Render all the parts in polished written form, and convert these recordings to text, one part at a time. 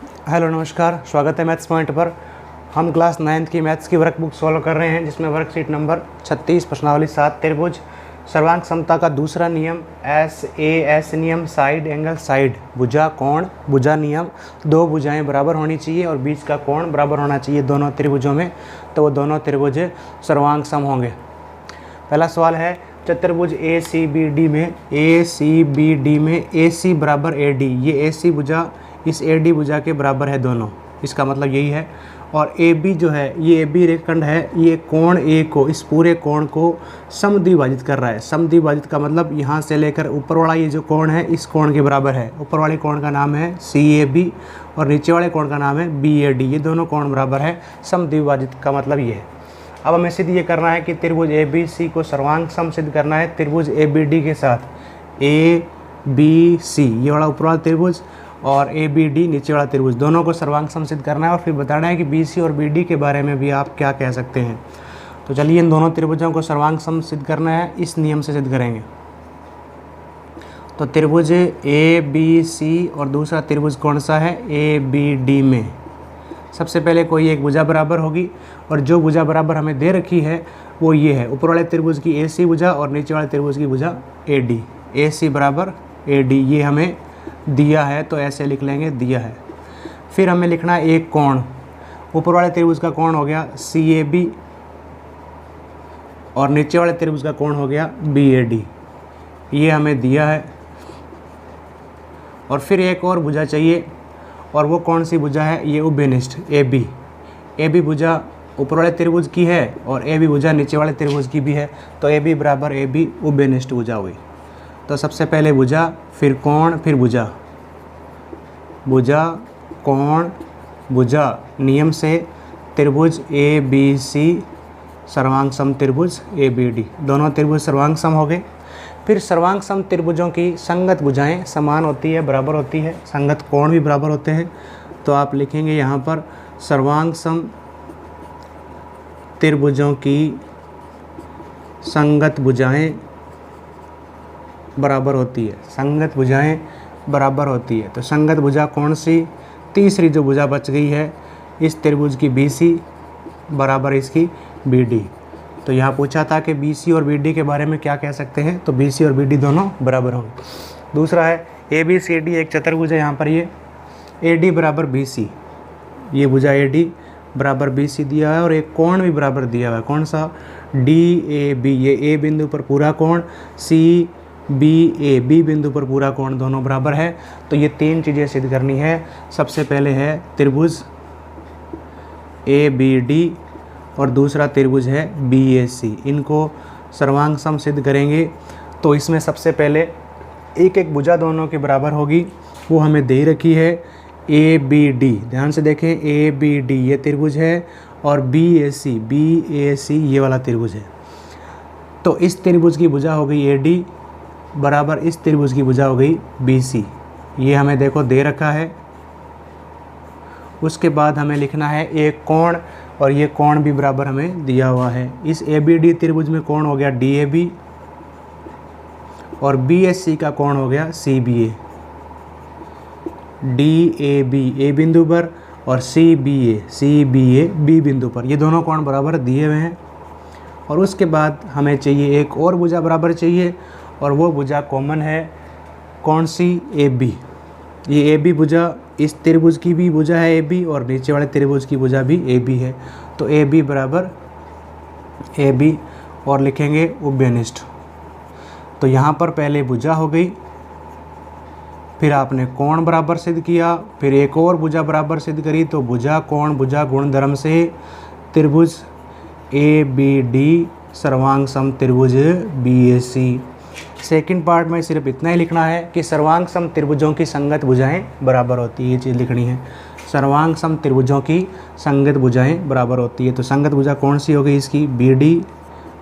Hello नमस्कार, स्वागत है मैथ्स पॉइंट पर। हम क्लास 9th की मैथ्स की वर्कबुक सॉल्व कर रहे हैं, जिसमें वर्कशीट नंबर 36 प्रश्नावली 7 त्रिभुज सर्वांग समता का दूसरा नियम एस नियम साइड एंगल साइड भुजा कोण भुजा नियम। दो भुजाएं बराबर होनी चाहिए और बीच का कोण बराबर होना चाहिए दोनों त्रिभुजों में, तो वो दोनों त्रिभुज सर्वांग सम होंगे। पहला सवाल है चतुर्भुज ए सी बी डी में ए सी बराबर ए डी, ये ए सी भुजा इस ए डी भुजा के बराबर है दोनों, इसका मतलब यही है। और ए बी जो है, ये ए बी रेखाखंड है, ये कोण ए को, इस पूरे कोण को समद्विभाजित कर रहा है। समद्विभाजित का मतलब यहाँ से लेकर ऊपर वाला ये जो कोण है इस कोण के बराबर है। ऊपर वाले कोण का नाम है सी ए बी और नीचे वाले कोण का नाम है बी ए डी, ये दोनों कोण बराबर है। समद्विभाजित का मतलब ये है। अब हमें सिद्ध ये करना है कि त्रिभुज ए बी सी को सर्वांग सम सिद्ध करना है त्रिभुज ए बी डी के साथ। ए बी सी ये वाला ऊपर वाला त्रिभुज और ए बी डी नीचे वाला त्रिभुज, दोनों को सर्वांग सम सिद्ध करना है और फिर बताना है कि बी सी और बी डी के बारे में भी आप क्या कह सकते हैं। तो चलिए इन दोनों त्रिभुजों को सर्वांग सम सिद्ध करना है, इस नियम से सिद्ध करेंगे। तो त्रिभुज ए बी सी और दूसरा त्रिभुज कौन सा है, ए बी डी में सबसे पहले कोई एक भुजा बराबर होगी और जो भुजा बराबर हमें दे रखी है वो ये है। ऊपर वाले त्रिभुज की ए सी भुजा और नीचे वाले त्रिभुज की भुजा ए डी। ए सी बराबर ए डी ये हमें दिया है, तो ऐसे लिख लेंगे दिया है। फिर हमें लिखना है एक कोण। ऊपर वाले त्रिभुज का कोण हो गया सी ए बी और नीचे वाले त्रिभुज का कोण हो गया बी ए डी, ये हमें दिया है। और फिर एक और भुजा चाहिए और वो कौन सी भुजा है, ये उभयनिष्ठ ए बी। ए बी भुजा ऊपर वाले त्रिभुज की है और ए बी भुजा नीचे वाले त्रिभुज की भी है, तो ए बी बराबर ए बी उभयनिष्ठ भुजा हुई। तो सबसे पहले भुजा, फिर कोण, फिर भुजा। भुजा कोण भुजा नियम से त्रिभुज ए बी सी सर्वांग सम त्रिभुज ए बी डी, दोनों त्रिभुज सर्वांग सम हो गए। फिर सर्वांग सम त्रिभुजों की संगत भुजाएं समान होती है, बराबर होती है, संगत कोण भी बराबर होते हैं। तो आप लिखेंगे यहाँ पर सर्वांग सम त्रिभुजों की संगत भुजाएं बराबर होती है, संगत भुजाएं बराबर होती है। तो संगत भुजा कौन सी, तीसरी जो भुजा बच गई है इस त्रिभुज की बी सी बराबर इसकी बी डी। तो यहाँ पूछा था कि बी सी और बी डी के बारे में क्या कह सकते हैं, तो बी सी और बी डी दोनों बराबर होंगे। दूसरा है ए बी सी डी, एक चतुर्भुज है यहाँ पर, ये ए डी बराबर बी सी, ये भुजा ए डी बराबर बी सी दिया है और एक कोण भी बराबर दिया हुआ है। कौन सा, डी ए बी, ये ए बिंदु पर पूरा कोण, सी बी ए बी बिंदु पर पूरा कोण, दोनों बराबर है। तो ये तीन चीज़ें सिद्ध करनी है। सबसे पहले है त्रिभुज ए बी डी और दूसरा त्रिभुज है बी ए सी, इनको सर्वांग सम सिद्ध करेंगे। तो इसमें सबसे पहले एक एक भुजा दोनों के बराबर होगी, वो हमें दे रखी है ए बी डी। ध्यान से देखें, ए बी डी ये त्रिभुज है और बी ए सी ये वाला त्रिभुज है। तो इस त्रिभुज की भुजा हो गई ए डी बराबर इस त्रिभुज की भुजा हो गई बी सी, ये हमें देखो दे रखा है। उसके बाद हमें लिखना है एक कोण और ये कोण भी बराबर हमें दिया हुआ है। इस ए बी डी त्रिभुज में कोण हो गया डी ए बी और बी एस सी का कोण हो गया C B A. D A B A बिंदु पर और सी बी ए बी बिंदु पर, ये दोनों कोण बराबर दिए हुए हैं। और उसके बाद हमें चाहिए एक और भुजा बराबर चाहिए और वो भुजा कॉमन है, कौन सी, ए बी। ये ए बी भुजा इस त्रिभुज की भी भुजा है ए बी और नीचे वाले त्रिभुज की भुजा भी ए बी है। तो ए बी बराबर ए बी और लिखेंगे उभयनिष्ठ। तो यहाँ पर पहले भुजा हो गई, फिर आपने कोण बराबर सिद्ध किया, फिर एक और भुजा बराबर सिद्ध करी। तो भुजा कोण भुजा गुणधर्म से त्रिभुज ए बी डी सर्वांग सम त्रिभुज बी ए सी। सेकंड पार्ट में सिर्फ इतना ही लिखना है कि सर्वांग सम त्रिभुजों की संगत भुजाएं बराबर होती है, ये चीज़ लिखनी है। सर्वांग सम त्रिभुजों की संगत भुजाएं बराबर होती है। तो संगत भुजा कौन सी हो गई, इसकी बी डी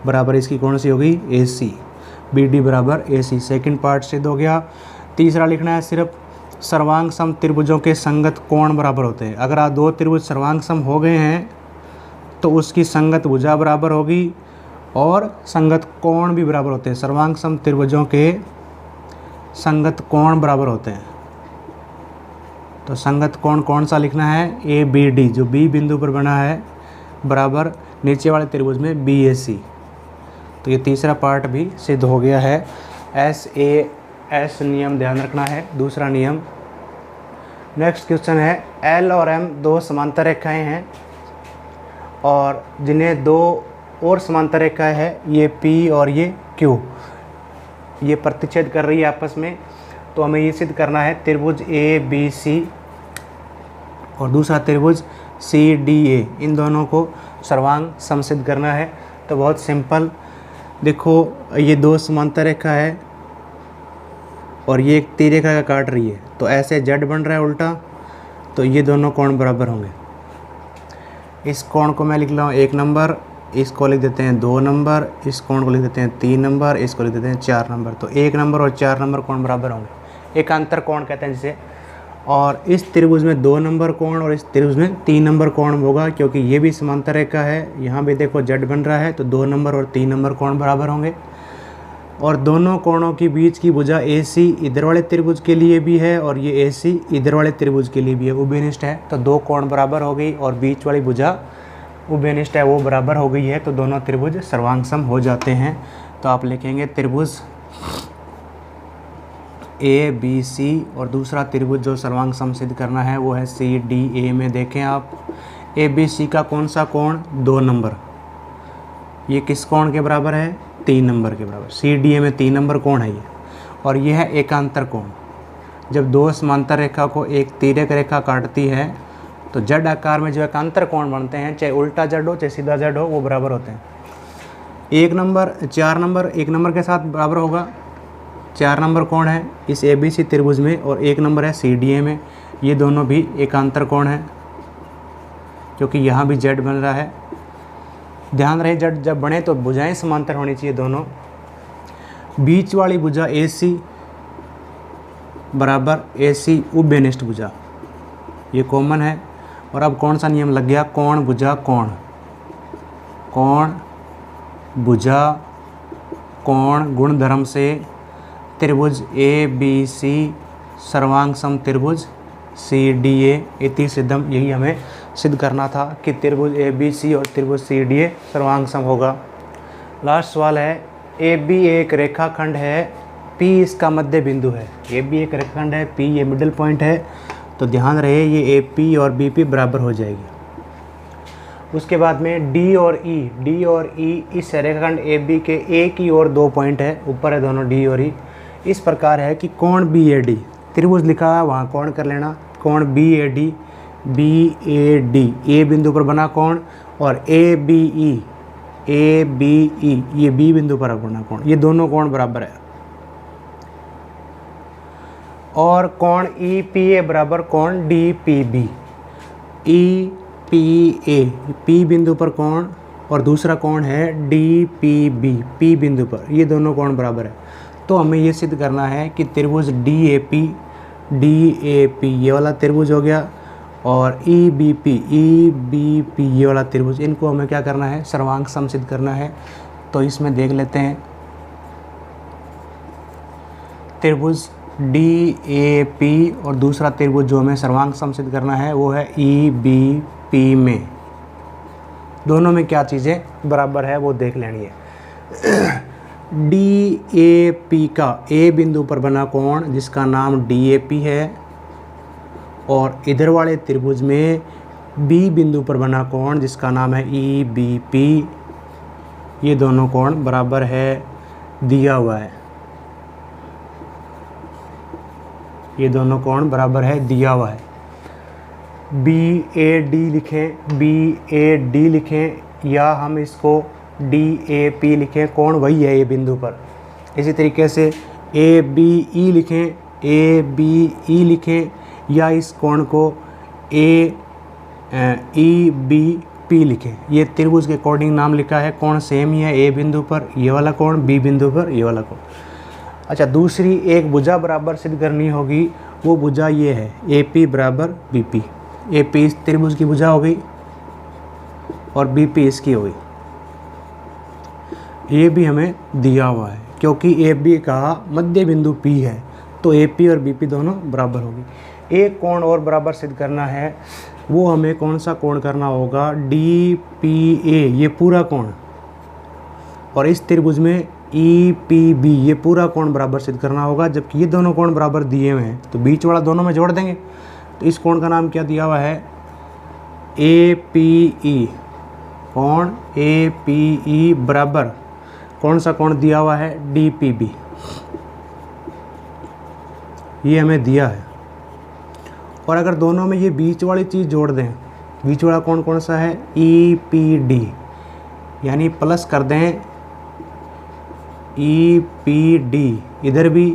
बराबर इसकी कौन सी हो गई, ए सी। बी डी बराबर ए सी, सेकेंड पार्ट सिद्ध हो गया। तीसरा लिखना है सिर्फ सर्वांग सम त्रिभुजों के संगत कोण बराबर होते हैं। अगर आप दो त्रिभुज सर्वांग सम हो गए हैं तो उसकी संगत भुजा बराबर होगी और संगत कोण भी बराबर होते हैं। सर्वांग सम त्रिभुजों के संगत कोण बराबर होते हैं। तो संगत कोण कौन सा लिखना है, ए बी डी, जो बी बिंदु पर बना है, बराबर नीचे वाले त्रिभुज में बी ए सी। तो ये तीसरा पार्ट भी सिद्ध हो गया है। एस नियम ध्यान रखना है, दूसरा नियम। नेक्स्ट क्वेश्चन है, एल और एम दो समांतर रेखाएं हैं और जिन्हें दो और समांतर रेखाएं हैं, ये पी और ये क्यू, ये प्रतिच्छेद कर रही है आपस में। तो हमें ये सिद्ध करना है त्रिभुज ए बी सी और दूसरा त्रिभुज सी डी ए, इन दोनों को सर्वांग समसिद्ध करना है। तो बहुत सिंपल, देखो ये दो समांतर रेखा है और ये एक तीर रेखा का काट रही है, तो ऐसे जड बन रहा है उल्टा, तो ये दोनों कोण बराबर होंगे। इस कोण को मैं लिख रहा हूँ 1 नंबर, इसको लिख देते हैं 2 नंबर, इस कोण को लिख देते हैं 3 नंबर, इसको लिख देते हैं 4 नंबर। तो 1 नंबर और 4 नंबर कोण बराबर होंगे, एकांतर कोण कहते हैं जिसे। और इस त्रिभुज में 2 नंबर कोण और इस त्रिभुज में 3 नंबर कोण होगा, क्योंकि ये भी समांतर रेखा है। यहाँ भी देखो जड बन रहा है, तो 2 नंबर और 3 नंबर कोण बराबर होंगे। और दोनों कोणों के बीच की भुजा AC इधर वाले त्रिभुज के लिए भी है और ये AC इधर वाले त्रिभुज के लिए भी है, उभयनिष्ठ है। तो दो कोण बराबर हो गई और बीच वाली भुजा उभयनिष्ठ है, वो बराबर हो गई है, तो दोनों त्रिभुज सर्वांग सम हो जाते हैं। तो आप लिखेंगे त्रिभुज ABC और दूसरा त्रिभुज जो सर्वांग सम सिद्ध करना है वो है CDA में। देखें आप, ABC का कौन सा कोण, 2 नंबर, ये किस कोण के बराबर है, 3 नंबर के बराबर। CDA में 3 नंबर कोण है ये, और ये है एकांतर कोण। जब दो समांतर रेखा को एक तिर्यक रेखा काटती है तो जड आकार में जो एकांतर कोण बनते हैं, चाहे उल्टा जड हो चाहे सीधा जड हो, वो बराबर होते हैं। 1 नंबर 4 नंबर 1 नंबर के साथ बराबर होगा, 4 नंबर कोण है इस ABC त्रिभुज में और 1 नंबर है CDA में, ये दोनों भी एकांतर कोण है, क्योंकि यहाँ भी जड बन रहा है। ध्यान रहे, जड जब बने तो भुजाएं समांतर होनी चाहिए दोनों। बीच वाली भुजा AC बराबर AC उभयनिष्ठ भुजा, ये कॉमन है। और अब कौन सा नियम लग गया, कोण भुजा कोण, कोण भुजा कोण गुणधर्म से त्रिभुज ABC सर्वांग सम त्रिभुज CDA, इति सिद्धम। यही हमें सिद्ध करना था कि त्रिभुज ABC और त्रिभुज CDA सर्वांग सम होगा। लास्ट सवाल है, AB एक रेखाखंड है, P इसका मध्य बिंदु है। AB एक रेखाखंड है, P ये मिडिल पॉइंट है, तो ध्यान रहे ये AP और BP बराबर हो जाएगी। उसके बाद में D और E इस रेखाखंड AB के एक ही और 2 पॉइंट है, ऊपर है दोनों D और E। इस प्रकार है कि कोण BAD, त्रिभुज लिखा है वहाँ कोण कर लेना, कोण BAD A बिंदु पर बना कोण, और ABE ये B बिंदु पर बना कोण, ये दोनों कोण बराबर है। और कोण EPA बराबर कोण DPB, EPA P बिंदु पर कोण और दूसरा कोण है DPB P बिंदु पर, ये दोनों कोण बराबर है। तो हमें ये सिद्ध करना है कि त्रिभुज DAP ये वाला त्रिभुज हो गया, और EBP ये वाला त्रिभुज, इनको हमें क्या करना है, सर्वांग सम सिद्ध करना है। तो इसमें देख लेते हैं, त्रिभुज DAP और दूसरा त्रिभुज जो हमें सर्वांग सम सिद्ध करना है वो है EBP में। दोनों में क्या चीज़ें बराबर है वो देख लेनी है। DAP का A बिंदु पर बना कोण जिसका नाम DAP है, और इधर वाले त्रिभुज में B बिंदु पर बना कोण जिसका नाम है EBP, ये दोनों कोण बराबर है, दिया हुआ है, ये दोनों कोण बराबर है, दिया हुआ है। BAD लिखें या हम इसको DAP लिखें, कोण वही है ये बिंदु पर। इसी तरीके से ABE लिखें या इस कोण को EBP लिखें। ये त्रिभुज के अकॉर्डिंग नाम लिखा है, कोण सेम ही है, A बिंदु पर ये वाला कोण, B बिंदु पर ये वाला कोण। अच्छा, दूसरी एक भुजा बराबर सिद्ध करनी होगी, वो भुजा ये है AP बराबर BP। AP इस त्रिभुज की भुजा हो गई और BP इसकी हो गई। ये भी हमें दिया हुआ है, क्योंकि AB का मध्य बिंदु P है, तो AP और BP दोनों बराबर होगी। एक कोण और बराबर सिद्ध करना है, वो हमें कौन सा कोण करना होगा, DPA ये पूरा कोण, और इस त्रिभुज में EPB ये पूरा कोण बराबर सिद्ध करना होगा। जबकि ये दोनों कोण बराबर दिए हुए हैं तो बीच वाला दोनों में जोड़ देंगे। तो इस कोण का नाम क्या दिया हुआ है, APE, कोण APE बराबर कौन सा कोण दिया हुआ है, DPB, ये हमें दिया है। और अगर दोनों में ये बीच वाली चीज़ जोड़ दें, बीच वाला कोण कौन सा है, EPD, यानी प्लस कर दें EPD, इधर भी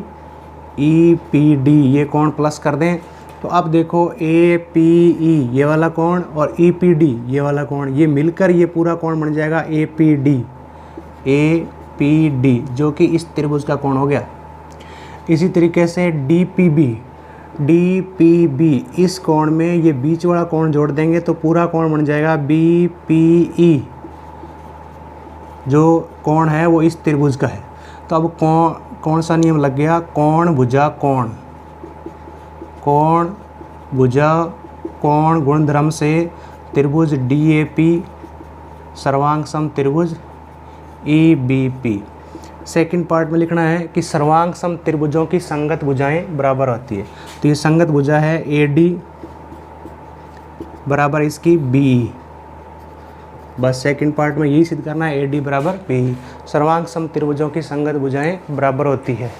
EPD, ये कोण प्लस कर दें। तो अब देखो APE ये वाला कोण और EPD ये वाला कोण, ये मिलकर ये पूरा कोण बन जाएगा APD, जो कि इस त्रिभुज का कोण हो गया। इसी तरीके से DPB इस कोण में ये बीच वाला कोण जोड़ देंगे तो पूरा कोण बन जाएगा BPE, जो कोण है वो इस त्रिभुज का है। तो अब कौन सा नियम लग गया, कोण भुजा कोण, कोण भुजा कोण गुणधर्म से त्रिभुज DAP सर्वांग सम त्रिभुज EBP। सेकंड पार्ट में लिखना है कि सर्वांग सम त्रिभुजों की संगत भुजाएं बराबर होती है। तो ये संगत भुजा है AD बराबर इसकी BE, बस सेकंड पार्ट में यही सिद्ध करना है, AD बराबर BE। सर्वांग सम त्रिभुजों की संगत भुजाएं बराबर होती है।